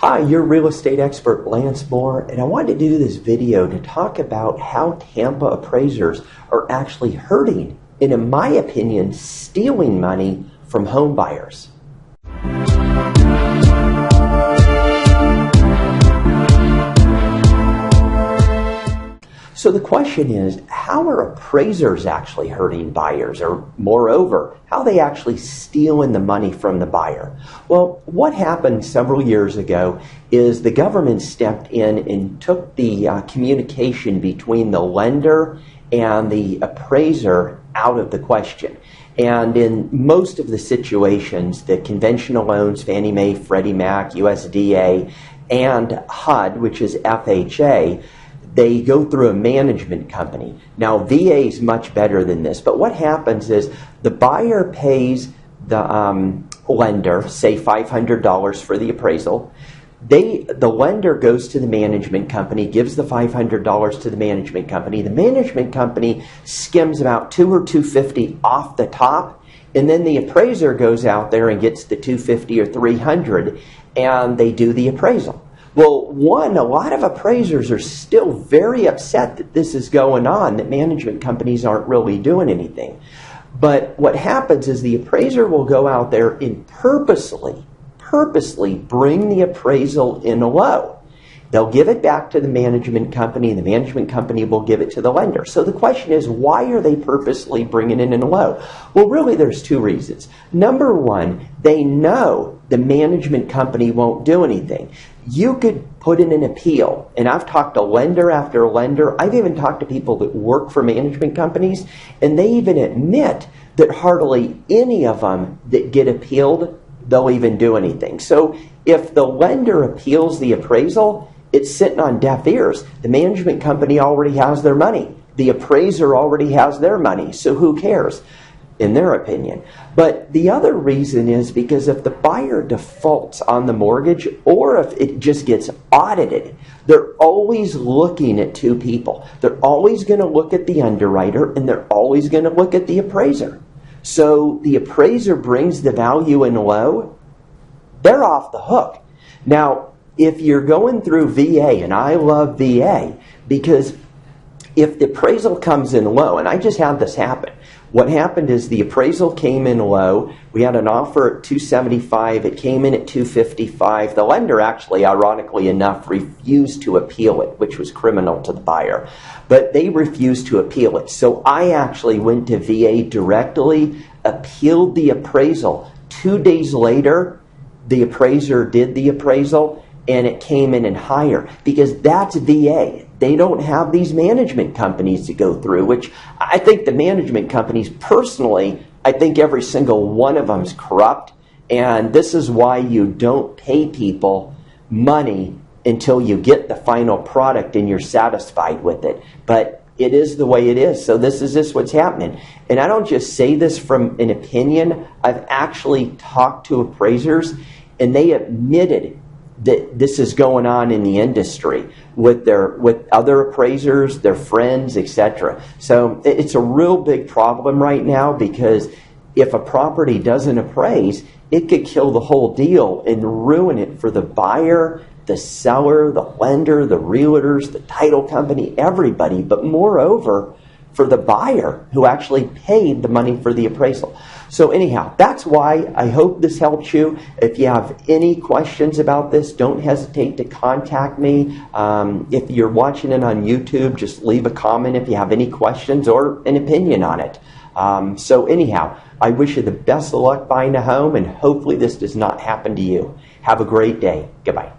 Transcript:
Hi, your real estate expert Lance Moore, and I wanted to do this video to talk about how Tampa appraisers are actually hurting and, in my opinion, stealing money from home buyers. So the question is, how are appraisers actually hurting buyers? Or moreover, how are they actually stealing the money from the buyer? Well, what happened several years ago is the government stepped in and took the communication between the lender and the appraiser out of the question. And in most of the situations, the conventional loans, Fannie Mae, Freddie Mac, USDA, and HUD, which is FHA, they go through a management company. Now, VA is much better than this, but what happens is the buyer pays the lender, say $500 for the appraisal. The lender goes to the management company, gives the $500 to the management company. The management company skims about $200 or $250 off the top, and then the appraiser goes out there and gets the $250 or $300, and they do the appraisal. Well, a lot of appraisers are still very upset that this is going on, that management companies aren't really doing anything. But what happens is the appraiser will go out there and purposely bring the appraisal in low. They'll give it back to the management company, and the management company will give it to the lender. So the question is, why are they purposely bringing it in low? Well, really, there's two reasons. Number one, they know the management company won't do anything. You could put in an appeal, and I've talked to lender after lender. I've even talked to people that work for management companies, and they even admit that hardly any of them that get appealed, they'll even do anything. So if the lender appeals the appraisal, it's sitting on deaf ears. The management company already has their money. The appraiser already has their money. So who cares, in their opinion? But the other reason is because if the buyer defaults on the mortgage, or if it just gets audited, they're always looking at two people. They're always going to look at the underwriter, and they're always going to look at the appraiser. So the appraiser brings the value in low, they're off the hook. Now, if you're going through VA, and I love VA, because if the appraisal comes in low, and I just had this happen. What happened is the appraisal came in low. We had an offer at $275. It came in at $255. The lender actually, ironically enough, refused to appeal it, which was criminal to the buyer. But they refused to appeal it. So I actually went to VA directly, appealed the appraisal. 2 days later, the appraiser did the appraisal, and it came in higher, because that's VA. They don't have these management companies to go through, which I think the management companies, personally, I think every single one of them is corrupt. And this is why you don't pay people money until you get the final product and you're satisfied with it. But it is the way it is. So this is what's happening. And I don't just say this from an opinion. I've actually talked to appraisers, and they admitted that this is going on in the industry with other appraisers, their friends, etc. So it's a real big problem right now, because if a property doesn't appraise, it could kill the whole deal and ruin it for the buyer, the seller, the lender, the realtors, the title company, everybody, but moreover, for the buyer who actually paid the money for the appraisal. So anyhow, that's why I hope this helps you. If you have any questions about this, don't hesitate to contact me. If you're watching it on YouTube, just leave a comment if you have any questions or an opinion on it. So anyhow, I wish you the best of luck buying a home, and hopefully this does not happen to you. Have a great day. Goodbye.